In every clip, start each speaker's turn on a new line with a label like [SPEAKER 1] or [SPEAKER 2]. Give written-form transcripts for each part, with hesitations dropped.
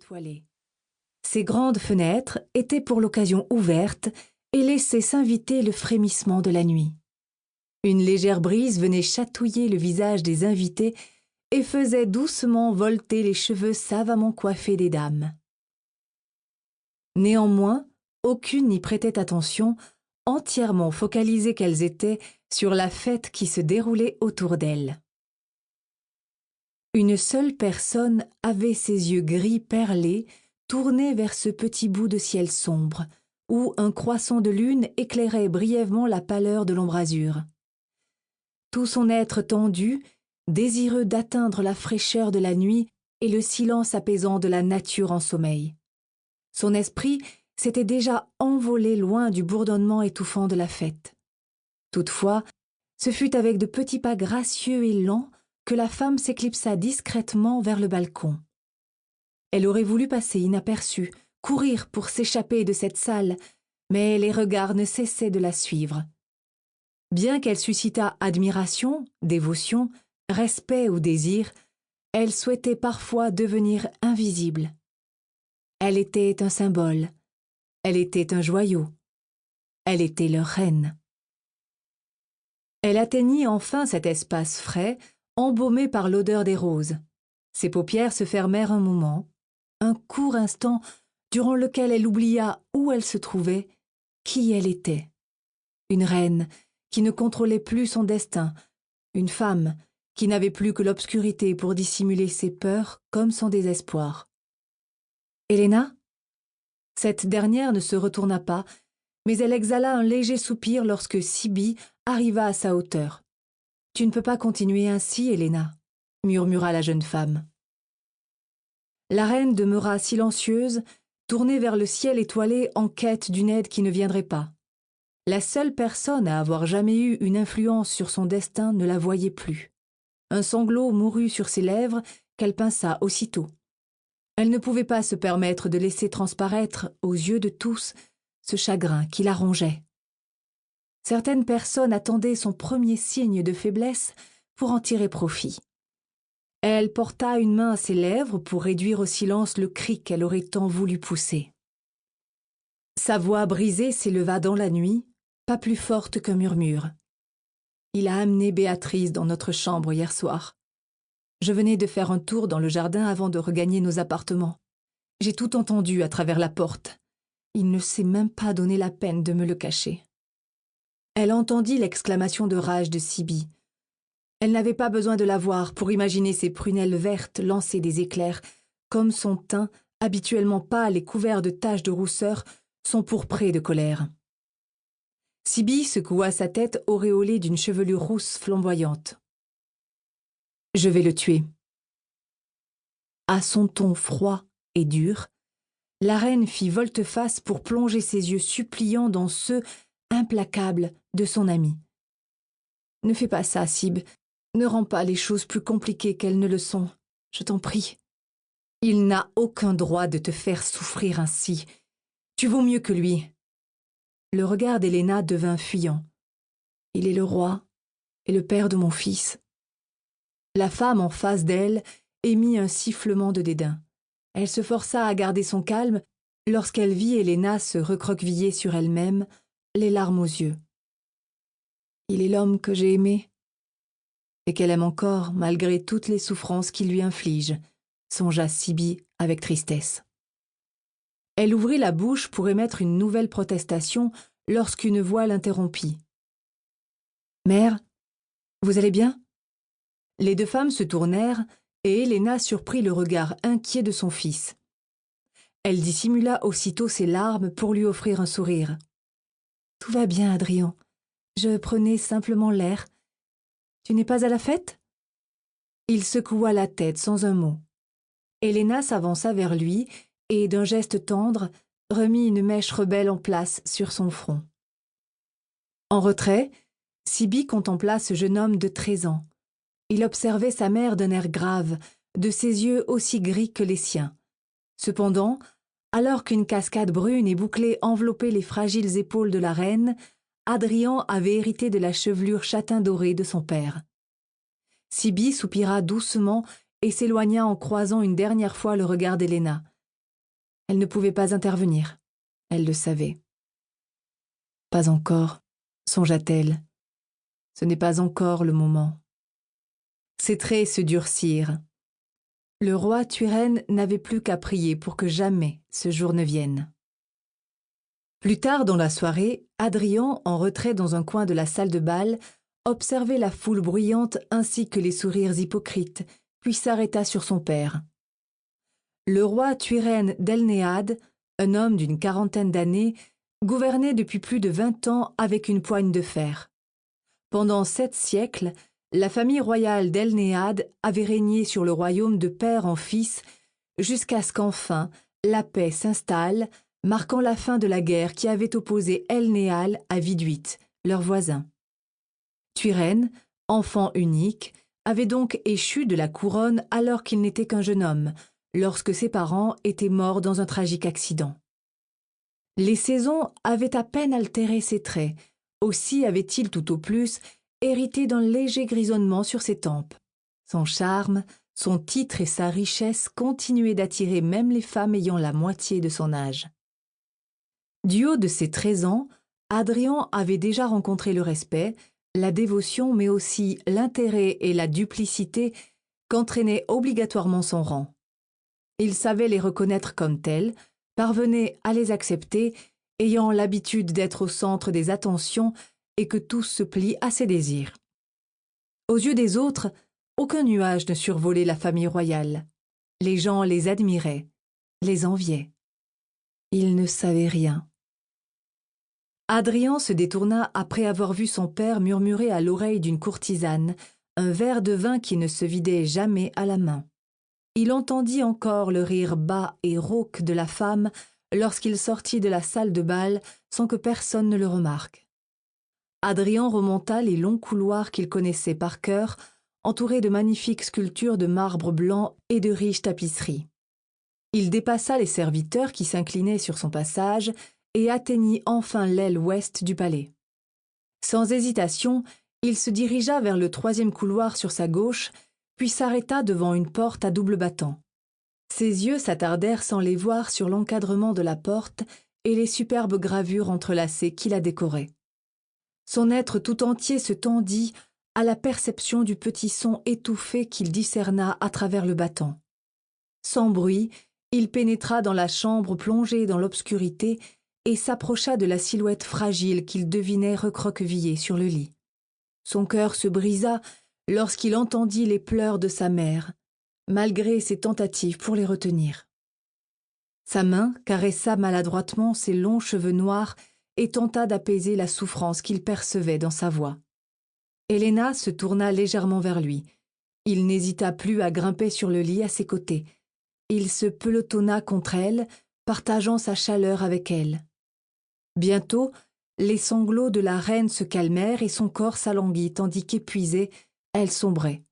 [SPEAKER 1] étoilée. Ses grandes fenêtres étaient pour l'occasion ouvertes et laissaient s'inviter le frémissement de la nuit. Une légère brise venait chatouiller le visage des invités et faisait doucement volter les cheveux savamment coiffés des dames. Néanmoins, aucune n'y prêtait attention, entièrement focalisées qu'elles étaient sur la fête qui se déroulait autour d'elles. Une seule personne avait ses yeux gris perlés tournés vers ce petit bout de ciel sombre, où un croissant de lune éclairait brièvement la pâleur de l'embrasure. Tout son être tendu, désireux d'atteindre la fraîcheur de la nuit et le silence apaisant de la nature en sommeil. Son esprit s'était déjà envolé loin du bourdonnement étouffant de la fête. Toutefois, ce fut avec de petits pas gracieux et lents que la femme s'éclipsa discrètement vers le balcon. Elle aurait voulu passer inaperçue, courir pour s'échapper de cette salle, mais les regards ne cessaient de la suivre. Bien qu'elle suscitât admiration, dévotion, respect ou désir, elle souhaitait parfois devenir invisible. Elle était un symbole, elle était un joyau, elle était leur reine. Elle atteignit enfin cet espace frais, embaumé par l'odeur des roses. Ses paupières se fermèrent un moment, un court instant durant lequel elle oublia où elle se trouvait, qui elle était. Une reine qui ne contrôlait plus son destin, une femme qui n'avait plus que l'obscurité pour dissimuler ses peurs comme son désespoir. Helena ? Cette dernière ne se retourna pas, mais elle exhala un léger soupir lorsque Sibylle arriva à sa hauteur. « Tu ne peux pas continuer ainsi, Helena, » murmura la jeune femme. La reine demeura silencieuse, tournée vers le ciel étoilé en quête d'une aide qui ne viendrait pas. La seule personne à avoir jamais eu une influence sur son destin ne la voyait plus. Un sanglot mourut sur ses lèvres qu'elle pinça aussitôt. Elle ne pouvait pas se permettre de laisser transparaître, aux yeux de tous, ce chagrin qui la rongeait. Certaines personnes attendaient son premier signe de faiblesse pour en tirer profit. Elle porta une main à ses lèvres pour réduire au silence le cri qu'elle aurait tant voulu pousser. Sa voix brisée s'éleva dans la nuit, pas plus forte qu'un murmure. « Il a amené Béatrice dans notre chambre hier soir. Je venais de faire un tour dans le jardin avant de regagner nos appartements. J'ai tout entendu à travers la porte. Il ne s'est même pas donné la peine de me le cacher. » Elle entendit l'exclamation de rage de Sibylle. Elle n'avait pas besoin de la voir pour imaginer ses prunelles vertes lancer des éclairs, comme son teint, habituellement pâle et couvert de taches de rousseur, s'empourprait de colère. Sibylle secoua sa tête auréolée d'une chevelure rousse flamboyante. « Je vais le tuer. » À son ton froid et dur, la reine fit volte-face pour plonger ses yeux suppliants dans ceux implacables de son amie. « Ne fais pas ça, Sib. Ne rends pas les choses plus compliquées qu'elles ne le sont. Je t'en prie. Il n'a aucun droit de te faire souffrir ainsi. Tu vaux mieux que lui. » Le regard d'Helena devint fuyant. « Il est le roi et le père de mon fils. » La femme en face d'elle émit un sifflement de dédain. Elle se força à garder son calme lorsqu'elle vit Helena se recroqueviller sur elle-même, les larmes aux yeux. « Il est l'homme que j'ai aimé et qu'elle aime encore malgré toutes les souffrances qu'il lui inflige, » songea Sibylle avec tristesse. Elle ouvrit la bouche pour émettre une nouvelle protestation lorsqu'une voix l'interrompit. « Mère, vous allez bien ?» Les deux femmes se tournèrent et Helena surprit le regard inquiet de son fils. Elle dissimula aussitôt ses larmes pour lui offrir un sourire. « Tout va bien, Adrien. Je prenais simplement l'air. Tu n'es pas à la fête ?» Il secoua la tête sans un mot. Helena s'avança vers lui et, d'un geste tendre, remit une mèche rebelle en place sur son front. En retrait, Sibylle contempla ce jeune homme de 13 ans. Il observait sa mère d'un air grave, de ses yeux aussi gris que les siens. Cependant, alors qu'une cascade brune et bouclée enveloppait les fragiles épaules de la reine, Adrien avait hérité de la chevelure châtain doré de son père. Sibylle soupira doucement et s'éloigna en croisant une dernière fois le regard d'Helena. Elle ne pouvait pas intervenir. Elle le savait. Pas encore, songea-t-elle. Ce n'est pas encore le moment. Ses traits se durcirent. Le roi Turenne n'avait plus qu'à prier pour que jamais ce jour ne vienne. Plus tard dans la soirée, Adrian, en retrait dans un coin de la salle de bal, observait la foule bruyante ainsi que les sourires hypocrites, puis s'arrêta sur son père. Le roi Turenne d'Elnéade, un homme d'une quarantaine d'années, gouvernait depuis plus de 20 ans avec une poigne de fer. Pendant 7 siècles, la famille royale d'Elnéade avait régné sur le royaume de père en fils, jusqu'à ce qu'enfin la paix s'installe, marquant la fin de la guerre qui avait opposé Elnéal à Viduit, leur voisin. Turenne, enfant unique, avait donc échu de la couronne alors qu'il n'était qu'un jeune homme, lorsque ses parents étaient morts dans un tragique accident. Les saisons avaient à peine altéré ses traits, aussi avait-il tout au plus hérité d'un léger grisonnement sur ses tempes. Son charme, son titre et sa richesse continuaient d'attirer même les femmes ayant la moitié de son âge. Du haut de ses 13 ans, Adrian avait déjà rencontré le respect, la dévotion, mais aussi l'intérêt et la duplicité qu'entraînait obligatoirement son rang. Il savait les reconnaître comme tels, parvenait à les accepter, ayant l'habitude d'être au centre des attentions et que tous se plient à ses désirs. Aux yeux des autres, aucun nuage ne survolait la famille royale. Les gens les admiraient, les enviaient. Il ne savait rien. Adrian se détourna après avoir vu son père murmurer à l'oreille d'une courtisane, un verre de vin qui ne se vidait jamais à la main. Il entendit encore le rire bas et rauque de la femme lorsqu'il sortit de la salle de bal sans que personne ne le remarque. Adrian remonta les longs couloirs qu'il connaissait par cœur, entourés de magnifiques sculptures de marbre blanc et de riches tapisseries. Il dépassa les serviteurs qui s'inclinaient sur son passage et atteignit enfin l'aile ouest du palais. Sans hésitation, il se dirigea vers le 3e couloir sur sa gauche, puis s'arrêta devant une porte à double battant. Ses yeux s'attardèrent sans les voir sur l'encadrement de la porte et les superbes gravures entrelacées qui la décoraient. Son être tout entier se tendit à la perception du petit son étouffé qu'il discerna à travers le battant. Sans bruit, il pénétra dans la chambre plongée dans l'obscurité et s'approcha de la silhouette fragile qu'il devinait recroquevillée sur le lit. Son cœur se brisa lorsqu'il entendit les pleurs de sa mère, malgré ses tentatives pour les retenir. Sa main caressa maladroitement ses longs cheveux noirs et tenta d'apaiser la souffrance qu'il percevait dans sa voix. Helena se tourna légèrement vers lui. Il n'hésita plus à grimper sur le lit à ses côtés. Il se pelotonna contre elle, partageant sa chaleur avec elle. Bientôt, les sanglots de la reine se calmèrent et son corps s'alanguit tandis qu'épuisée, elle sombrait.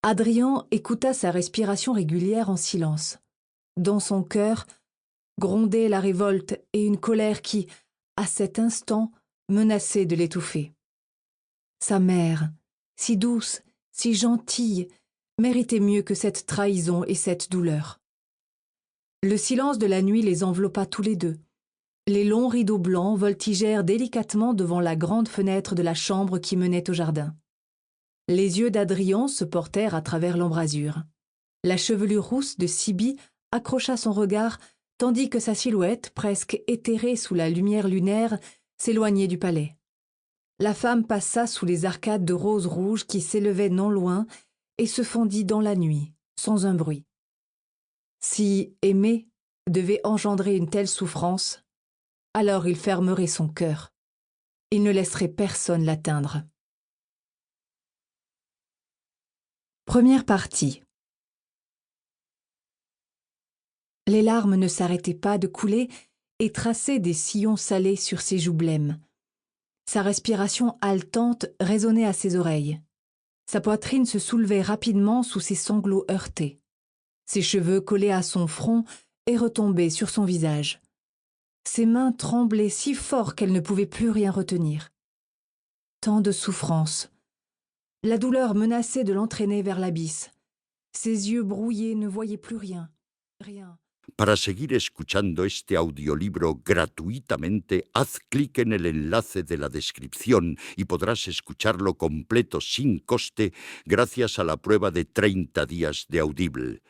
[SPEAKER 1] Adrian écouta sa respiration régulière en silence. Dans son cœur, grondait la révolte et une colère qui, à cet instant, menaçait de l'étouffer. Sa mère, si douce, si gentille, méritait mieux que cette trahison et cette douleur. Le silence de la nuit les enveloppa tous les deux. Les longs rideaux blancs voltigèrent délicatement devant la grande fenêtre de la chambre qui menait au jardin. Les yeux d'Adrian se portèrent à travers l'embrasure. La chevelure rousse de Siby accrocha son regard tandis que sa silhouette, presque éthérée sous la lumière lunaire, s'éloignait du palais. La femme passa sous les arcades de roses rouges qui s'élevaient non loin et se fondit dans la nuit, sans un bruit. Si aimer devait engendrer une telle souffrance, alors il fermerait son cœur. Il ne laisserait personne l'atteindre. Première partie. Les larmes ne s'arrêtaient pas de couler et traçaient des sillons salés sur ses joues blêmes. Sa respiration haletante résonnait à ses oreilles. Sa poitrine se soulevait rapidement sous ses sanglots heurtés. Ses cheveux collaient à son front et retombaient sur son visage. Ses mains tremblaient si fort qu'elle ne pouvait plus rien retenir. Tant de souffrance. La douleur menaçait de l'entraîner vers l'abysse. Ses yeux brouillés ne voyaient plus rien. Rien.
[SPEAKER 2] Para seguir escuchando este audiolibro gratuitamente, haz clic en el enlace de la descripción y podrás escucharlo completo sin coste gracias a la prueba de 30 días de Audible.